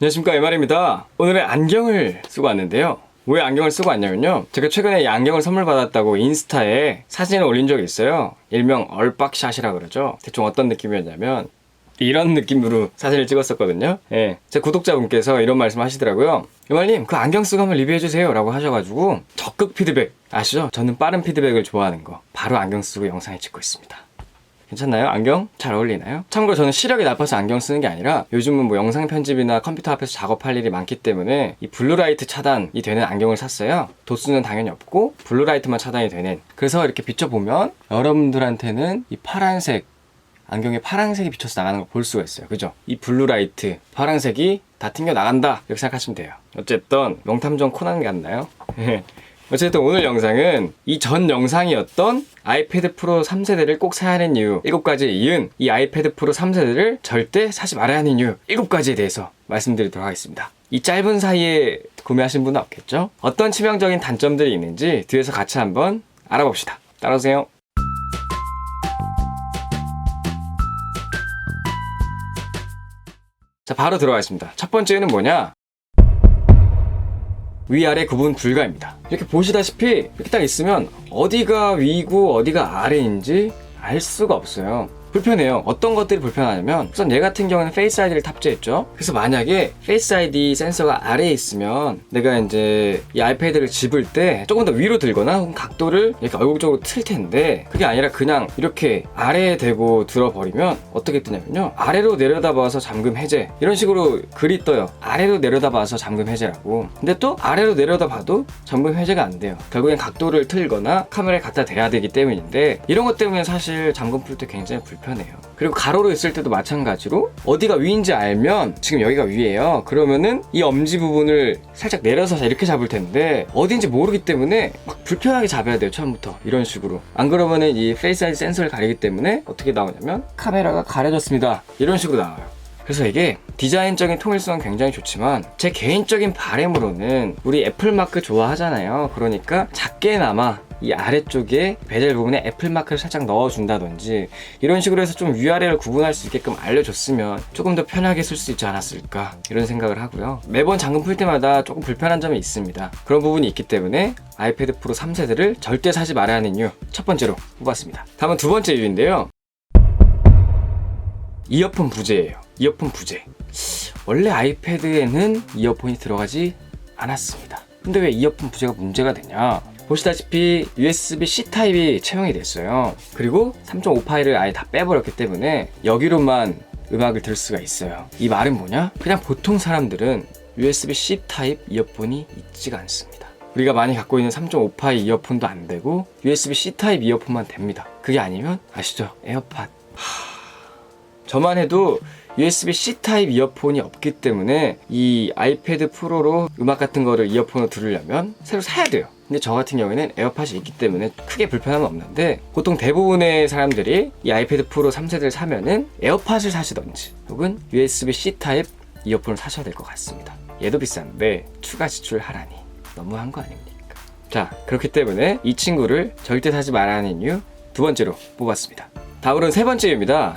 안녕하십니까, MR입니다. 오늘은 안경을 쓰고 왔는데요. 왜 안경을 쓰고 왔냐면요, 제가 최근에 이 안경을 선물 받았다고 인스타에 사진을 올린 적이 있어요. 일명 얼빡샷이라 그러죠. 대충 어떤 느낌이었냐면 이런 느낌으로 사진을 찍었었거든요. 예, 제 구독자분께서 이런 말씀 하시더라고요. MR님, 그 안경 쓰고 한번 리뷰해주세요 라고 하셔가지고 적극 피드백, 아시죠? 저는 빠른 피드백을 좋아하는 거, 바로 안경 쓰고 영상을 찍고 있습니다. 괜찮나요? 안경? 잘 어울리나요? 참고로 저는 시력이 나빠서 안경 쓰는 게 아니라 요즘은 뭐 영상 편집이나 컴퓨터 앞에서 작업할 일이 많기 때문에 이 블루라이트 차단이 되는 안경을 샀어요. 도수는 당연히 없고 블루라이트만 차단이 되는. 그래서 이렇게 비춰보면 여러분들한테는 이 파란색, 안경에 파란색이 비쳐서 나가는 걸 볼 수가 있어요. 그죠? 이 블루라이트, 파란색이 다 튕겨 나간다, 이렇게 생각하시면 돼요. 어쨌든 명탐정 코난 같나요? 어쨌든 오늘 영상은 이 전 영상이었던 아이패드 프로 3세대를 꼭 사야 하는 이유 7가지에 이은 이 아이패드 프로 3세대를 절대 사지 말아야 하는 이유 7가지에 대해서 말씀드리도록 하겠습니다. 이 짧은 사이에 구매하신 분은 없겠죠? 어떤 치명적인 단점들이 있는지 뒤에서 같이 한번 알아봅시다. 따라오세요. 자, 바로 들어가겠습니다. 첫 번째는 뭐냐? 위아래 구분 불가입니다. 이렇게 보시다시피 이렇게 딱 있으면 어디가 위고 어디가 아래인지 알 수가 없어요. 불편해요. 어떤 것들이 불편하냐면, 우선 얘 같은 경우는 페이스 아이디를 탑재했죠. 그래서 만약에 페이스 아이디 센서가 아래에 있으면 내가 이제 이 아이패드를 집을 때 조금 더 위로 들거나 혹은 각도를 이렇게 얼굴 쪽으로 틀 텐데, 그게 아니라 그냥 이렇게 아래에 대고 들어버리면 어떻게 뜨냐면요, 아래로 내려다봐서 잠금 해제, 이런 식으로 글이 떠요. 아래로 내려다봐서 잠금 해제라고. 근데 또 아래로 내려다봐도 잠금 해제가 안 돼요. 결국엔 각도를 틀거나 카메라에 갖다 대야 되기 때문인데, 이런 것 때문에 사실 잠금 풀 때 굉장히 불편해요. 그리고 가로로 있을 때도 마찬가지로 어디가 위인지 알면, 지금 여기가 위에요. 그러면은 이 엄지 부분을 살짝 내려서 이렇게 잡을 텐데 어딘지 모르기 때문에 막 불편하게 잡아야 돼요, 처음부터. 이런 식으로. 안 그러면은 이 페이스 아이디 센서를 가리기 때문에 어떻게 나오냐면 카메라가 가려졌습니다, 이런 식으로 나와요. 그래서 이게 디자인적인 통일성은 굉장히 좋지만 제 개인적인 바람으로는 우리 애플마크 좋아하잖아요. 그러니까 작게나마 이 아래쪽에 베젤 부분에 애플마크를 살짝 넣어준다든지 이런 식으로 해서 좀 위아래를 구분할 수 있게끔 알려줬으면 조금 더 편하게 쓸 수 있지 않았을까, 이런 생각을 하고요. 매번 잠금 풀 때마다 조금 불편한 점이 있습니다. 그런 부분이 있기 때문에 아이패드 프로 3세대를 절대 사지 말아야 하는 이유 첫 번째로 뽑았습니다. 다음은 두 번째 이유인데요, 이어폰 부재예요. 이어폰 부재. 원래 아이패드에는 이어폰이 들어가지 않았습니다. 근데 왜 이어폰 부재가 문제가 되냐? 보시다시피 USB-C 타입이 채용이 됐어요. 그리고 3.5 파일을 아예 다 빼버렸기 때문에 여기로만 음악을 들을 수가 있어요. 이 말은 뭐냐? 그냥 보통 사람들은 USB-C 타입 이어폰이 있지가 않습니다. 우리가 많이 갖고 있는 3.5 파일 이어폰도 안 되고 USB-C 타입 이어폰만 됩니다. 그게 아니면 아시죠? 에어팟. 저만 해도 USB-C 타입 이어폰이 없기 때문에 이 아이패드 프로로 음악 같은 거를 이어폰으로 들으려면 새로 사야 돼요. 근데 저 같은 경우에는 에어팟이 있기 때문에 크게 불편함은 없는데, 보통 대부분의 사람들이 이 아이패드 프로 3세대를 사면은 에어팟을 사시던지 혹은 USB-C 타입 이어폰을 사셔야 될 것 같습니다. 얘도 비싼데 추가 지출하라니 너무한 거 아닙니까? 자, 그렇기 때문에 이 친구를 절대 사지 말아야 하는 이유 두 번째로 뽑았습니다. 다음으로는 세 번째 이유입니다.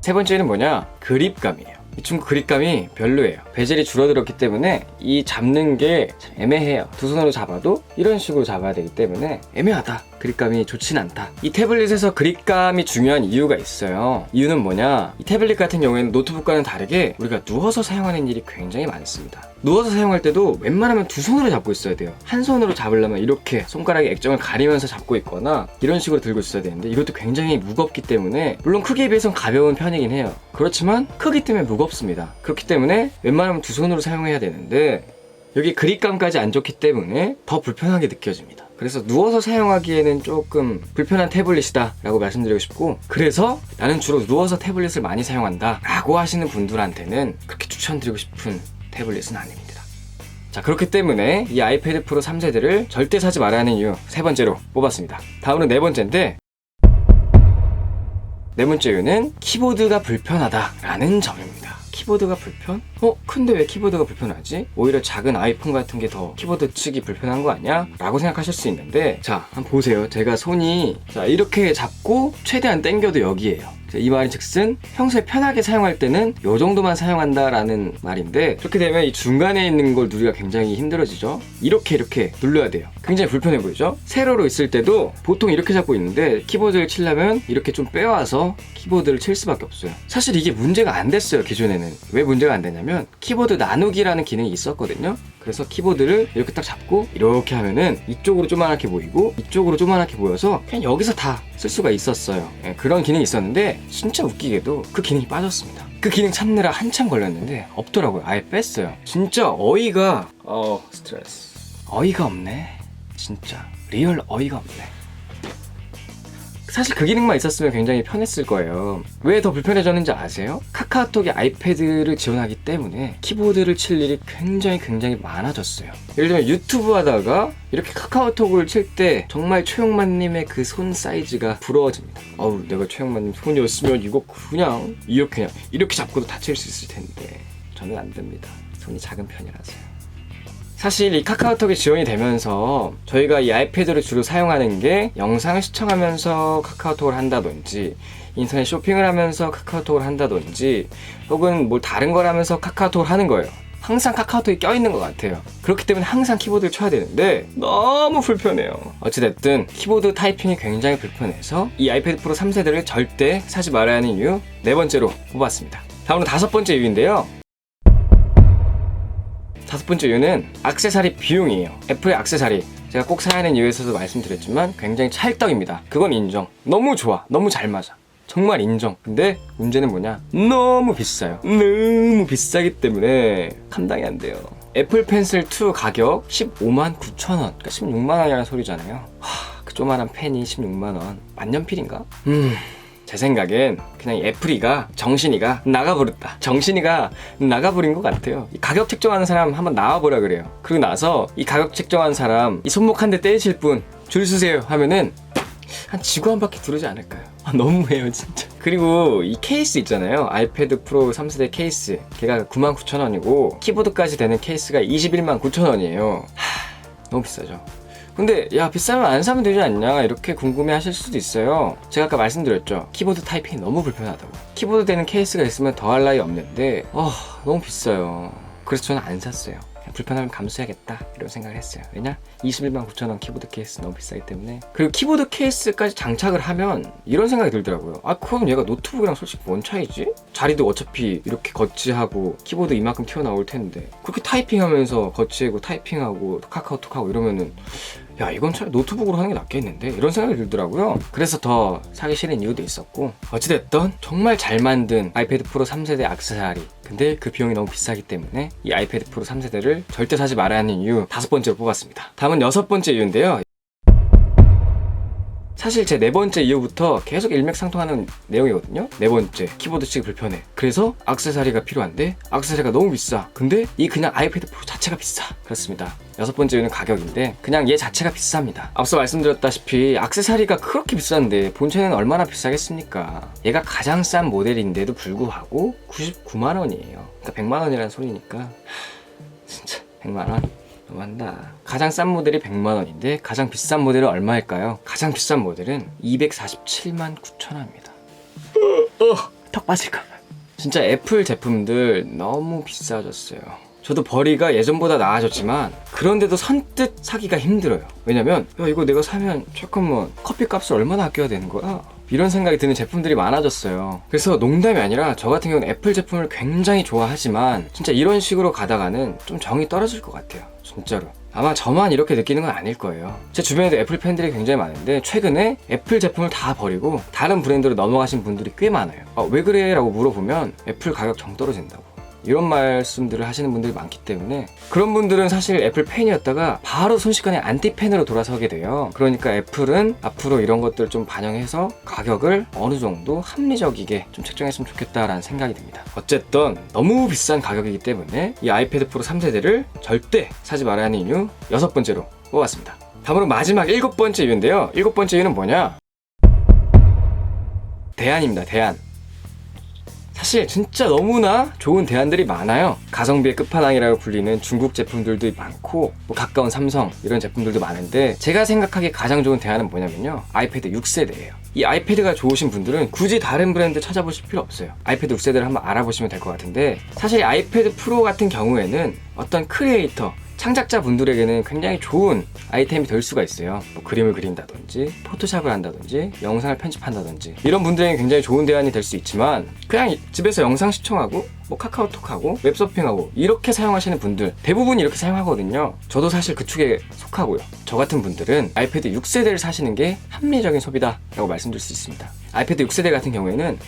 세 번째는 뭐냐? 그립감이에요. 이 친구 그립감이 별로예요. 베젤이 줄어들었기 때문에 이 잡는 게 참 애매해요. 두 손으로 잡아도 이런 식으로 잡아야 되기 때문에 애매하다. 그립감이 좋진 않다. 이 태블릿에서 그립감이 중요한 이유가 있어요. 이유는 뭐냐? 이 태블릿 같은 경우에는 노트북과는 다르게 우리가 누워서 사용하는 일이 굉장히 많습니다. 누워서 사용할 때도 웬만하면 두 손으로 잡고 있어야 돼요. 한 손으로 잡으려면 이렇게 손가락에 액정을 가리면서 잡고 있거나 이런 식으로 들고 있어야 되는데, 이것도 굉장히 무겁기 때문에, 물론 크기에 비해서는 가벼운 편이긴 해요. 그렇지만 크기 때문에 무겁습니다. 그렇기 때문에 웬만하면 두 손으로 사용해야 되는데 여기 그립감까지 안 좋기 때문에 더 불편하게 느껴집니다. 그래서 누워서 사용하기에는 조금 불편한 태블릿이다 라고 말씀드리고 싶고, 그래서 나는 주로 누워서 태블릿을 많이 사용한다 라고 하시는 분들한테는 그렇게 추천드리고 싶은 태블릿은 아닙니다. 자, 그렇기 때문에 이 아이패드 프로 3세대를 절대 사지 말아야 하는 이유 세 번째로 뽑았습니다. 다음은 네 번째인데, 네 번째 이유는 키보드가 불편하다라는 점입니다. 키보드가 불편? 근데 왜 키보드가 불편하지? 오히려 작은 아이폰 같은 게 더 키보드 측이 불편한 거 아니야? 라고 생각하실 수 있는데, 자, 한번 보세요. 제가 손이 자 이렇게 잡고 최대한 당겨도 여기에요. 이 말인 즉슨 평소에 편하게 사용할 때는 이 정도만 사용한다라는 말인데, 그렇게 되면 이 중간에 있는 걸 누르기가 굉장히 힘들어지죠. 이렇게 눌러야 돼요. 굉장히 불편해 보이죠? 세로로 있을 때도 보통 이렇게 잡고 있는데 키보드를 치려면 이렇게 좀 빼와서 키보드를 칠 수밖에 없어요. 사실 이게 문제가 안 됐어요, 기존에는. 왜 문제가 안 되냐면 키보드 나누기라는 기능이 있었거든요. 그래서 키보드를 이렇게 딱 잡고 이렇게 하면은 이쪽으로 조그맣게 보이고 이쪽으로 조그맣게 보여서 그냥 여기서 다 쓸 수가 있었어요. 그런 기능이 있었는데 진짜 웃기게도 그 기능이 빠졌습니다. 그 기능 찾느라 한참 걸렸는데 없더라고요. 아예 뺐어요. 진짜 스트레스. 어이가 없네. 진짜 리얼 어이가 없네. 사실 그 기능만 있었으면 굉장히 편했을 거예요. 왜 더 불편해졌는지 아세요? 카카오톡이 아이패드를 지원하기 때문에 키보드를 칠 일이 굉장히 많아졌어요. 예를 들면 유튜브 하다가 이렇게 카카오톡을 칠 때 정말 최용만님의 그 손 사이즈가 부러워집니다. 내가 최용만님 손이었으면 이거 그냥 이렇게 잡고도 다 칠 수 있을 텐데 저는 안 됩니다. 손이 작은 편이라서요. 사실 이 카카오톡이 지원이 되면서 저희가 이 아이패드를 주로 사용하는 게 영상을 시청하면서 카카오톡을 한다든지 인터넷 쇼핑을 하면서 카카오톡을 한다든지 혹은 뭘 다른 걸 하면서 카카오톡을 하는 거예요. 항상 카카오톡이 껴있는 것 같아요. 그렇기 때문에 항상 키보드를 쳐야 되는데 너무 불편해요. 어찌됐든 키보드 타이핑이 굉장히 불편해서 이 아이패드 프로 3세대를 절대 사지 말아야 하는 이유 4번째로 뽑았습니다. 다음으로 5번째 이유인데요. 5번째 이유는 액세서리 비용이에요. 애플의 액세서리 제가 꼭 사야 하는 이유에서도 말씀드렸지만 굉장히 찰떡입니다. 그건 인정. 너무 좋아. 너무 잘 맞아. 정말 인정. 근데 문제는 뭐냐? 너무 비싸요. 너무 비싸기 때문에 감당이 안 돼요. 애플 펜슬 2 가격 159,000원, 그러니까 16만원이라는 소리잖아요. 그 조만한 펜이 16만원. 만년필인가? 제 생각엔 그냥 애플이가 정신이가 나가버렸다. 정신이가 나가버린 것 같아요. 이 가격 책정하는 사람 한번 나와보라 그래요. 그리고 나서 이 가격 책정하는 사람 이 손목 한 대 떼실 분 줄 서세요 하면은 한 지구 한 바퀴 두르지 않을까요? 너무해요 진짜. 그리고 이 케이스 있잖아요. 아이패드 프로 3세대 케이스 걔가 99,000원이고 키보드까지 되는 케이스가 219,000원이에요. 너무 비싸죠. 근데 야 비싸면 안 사면 되지 않냐 이렇게 궁금해 하실 수도 있어요. 제가 아까 말씀드렸죠. 키보드 타이핑이 너무 불편하다고. 키보드 되는 케이스가 있으면 더할 나위 없는데 너무 비싸요. 그래서 저는 안 샀어요. 그냥 불편함을 감수해야겠다 이런 생각을 했어요. 왜냐? 219,000원 키보드 케이스 너무 비싸기 때문에. 그리고 키보드 케이스까지 장착을 하면 이런 생각이 들더라고요. 그럼 얘가 노트북이랑 솔직히 뭔 차이지? 자리도 어차피 이렇게 거치하고 키보드 이만큼 튀어나올 텐데 그렇게 타이핑하면서 거치하고 타이핑하고 카카오톡하고 이러면은 야 이건 차라리 노트북으로 하는 게 낫겠는데 이런 생각이 들더라고요. 그래서 더 사기 싫은 이유도 있었고 어찌됐든 정말 잘 만든 아이패드 프로 3세대 액세서리. 근데 그 비용이 너무 비싸기 때문에 이 아이패드 프로 3세대를 절대 사지 말아야 하는 이유 5번째로 뽑았습니다. 다음은 6번째 이유인데요. 사실 제 4번째 이유부터 계속 일맥상통하는 내용이거든요. 4번째, 키보드 치기 불편해. 그래서 액세서리가 필요한데 액세서리가 너무 비싸. 근데 이 그냥 아이패드 프로 자체가 비싸. 그렇습니다. 6번째 이유는 가격인데 그냥 얘 자체가 비쌉니다. 앞서 말씀드렸다시피 액세서리가 그렇게 비싼데 본체는 얼마나 비싸겠습니까? 얘가 가장 싼 모델인데도 불구하고 99만원이에요. 그러니까 100만원이라는 소리니까 진짜 100만원? 너무한다. 가장 싼 모델이 100만원인데 가장 비싼 모델은 얼마일까요? 가장 비싼 모델은 247만9천원입니다. 턱 빠질까봐. 진짜 애플 제품들 너무 비싸졌어요. 저도 벌이가 예전보다 나아졌지만 그런데도 선뜻 사기가 힘들어요. 왜냐면 야 이거 내가 사면 잠깐만 커피 값을 얼마나 아껴야 되는 거야? 이런 생각이 드는 제품들이 많아졌어요. 그래서 농담이 아니라 저 같은 경우는 애플 제품을 굉장히 좋아하지만 진짜 이런 식으로 가다가는 좀 정이 떨어질 것 같아요. 진짜로. 아마 저만 이렇게 느끼는 건 아닐 거예요. 제 주변에도 애플 팬들이 굉장히 많은데 최근에 애플 제품을 다 버리고 다른 브랜드로 넘어가신 분들이 꽤 많아요. 왜 그래? 라고 물어보면 애플 가격 정 떨어진다고 이런 말씀들을 하시는 분들이 많기 때문에 그런 분들은 사실 애플 팬이었다가 바로 순식간에 안티팬으로 돌아서게 돼요. 그러니까 애플은 앞으로 이런 것들을 좀 반영해서 가격을 어느 정도 합리적이게 좀 책정했으면 좋겠다라는 생각이 듭니다. 어쨌든 너무 비싼 가격이기 때문에 이 아이패드 프로 3세대를 절대 사지 말아야 하는 이유 6번째로 뽑았습니다. 다음으로 마지막 7번째 이유인데요. 7번째 이유는 뭐냐? 대안입니다. 대안. 사실 진짜 너무나 좋은 대안들이 많아요. 가성비의 끝판왕이라고 불리는 중국 제품들도 많고 뭐 가까운 삼성 이런 제품들도 많은데 제가 생각하기에 가장 좋은 대안은 뭐냐면요, 아이패드 6세대예요. 이 아이패드가 좋으신 분들은 굳이 다른 브랜드 찾아보실 필요 없어요. 아이패드 6세대를 한번 알아보시면 될 것 같은데, 사실 이 아이패드 프로 같은 경우에는 어떤 크리에이터, 창작자 분들에게는 굉장히 좋은 아이템이 될 수가 있어요. 뭐 그림을 그린다든지 포토샵을 한다든지 영상을 편집한다든지 이런 분들에게 굉장히 좋은 대안이 될 수 있지만, 그냥 집에서 영상 시청하고 뭐 카카오톡하고 웹서핑하고 이렇게 사용하시는 분들 대부분이 이렇게 사용하거든요. 저도 사실 그 축에 속하고요. 저 같은 분들은 아이패드 6세대를 사시는 게 합리적인 소비다 라고 말씀드릴 수 있습니다. 아이패드 6세대 같은 경우에는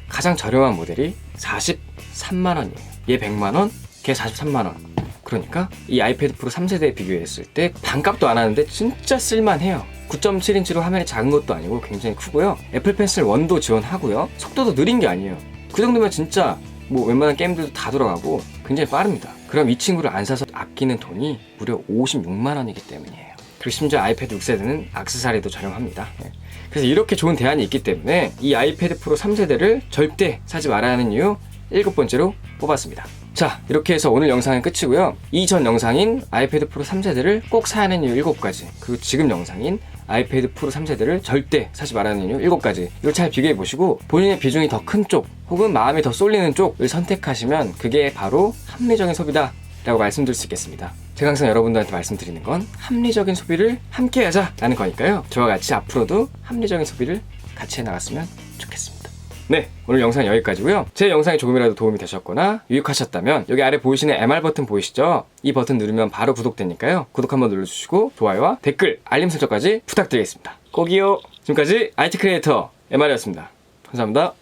가장 저렴한 모델이 43만원이에요 얘 100만원, 걔 43만원. 그러니까 이 아이패드 프로 3세대에 비교했을 때 반값도 안 하는데 진짜 쓸만해요. 9.7인치로 화면이 작은 것도 아니고 굉장히 크고요. 애플 펜슬 1도 지원하고요. 속도도 느린 게 아니에요. 그 정도면 진짜 뭐 웬만한 게임들도 다 돌아가고 굉장히 빠릅니다. 그럼 이 친구를 안 사서 아끼는 돈이 무려 56만원이기 때문이에요. 그리고 심지어 아이패드 6세대는 액세서리도 저렴합니다. 그래서 이렇게 좋은 대안이 있기 때문에 이 아이패드 프로 3세대를 절대 사지 말아야 하는 이유 7번째로 뽑았습니다. 자, 이렇게 해서 오늘 영상은 끝이고요. 이전 영상인 아이패드 프로 3세대를 꼭 사야 하는 이유 7가지, 그리고 지금 영상인 아이패드 프로 3세대를 절대 사지 말아야 하는 이유 7가지, 이걸 잘 비교해보시고 본인의 비중이 더 큰 쪽 혹은 마음이 더 쏠리는 쪽을 선택하시면 그게 바로 합리적인 소비다 라고 말씀드릴 수 있겠습니다. 제가 항상 여러분들한테 말씀드리는 건 합리적인 소비를 함께 하자 라는 거니까요. 저와 같이 앞으로도 합리적인 소비를 같이 해나갔으면 좋겠습니다. 네, 오늘 영상 여기까지고요. 제 영상이 조금이라도 도움이 되셨거나 유익하셨다면 여기 아래 보이시는 MR 버튼 보이시죠? 이 버튼 누르면 바로 구독되니까요. 구독 한번 눌러주시고 좋아요와 댓글, 알림 설정까지 부탁드리겠습니다. 꼭이요. 지금까지 IT 크리에이터 MR이었습니다. 감사합니다.